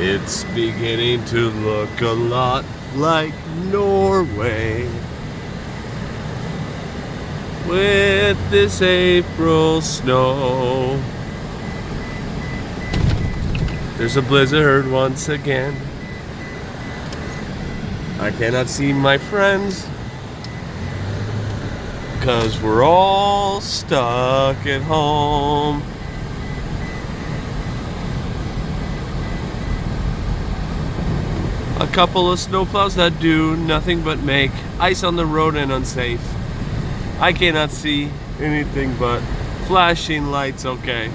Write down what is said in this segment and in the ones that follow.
It's beginning to look a lot like Norway with this April snow. There's a blizzard once again. I cannot see my friends because we're all stuck at home. A couple of snowplows that do nothing but make ice on the road and unsafe. I cannot see anything but flashing lights. Okay.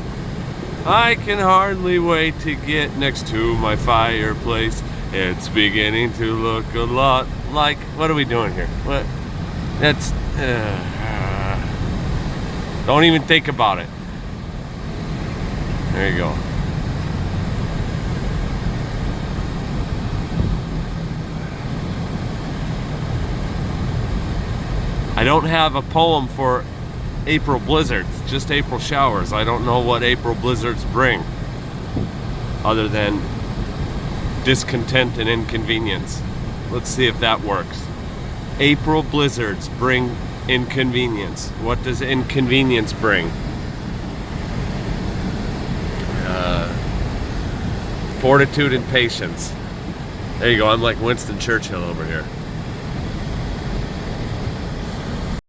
I can hardly wait to get next to my fireplace. It's beginning to look a lot like... What are we doing here? What? That's... don't even think about it. There you go. I don't have a poem for April blizzards, just April showers. I don't know what April blizzards bring other than discontent and inconvenience. Let's see if that works. April blizzards bring inconvenience. What does inconvenience bring? Fortitude and patience. There you go. I'm like Winston Churchill over here.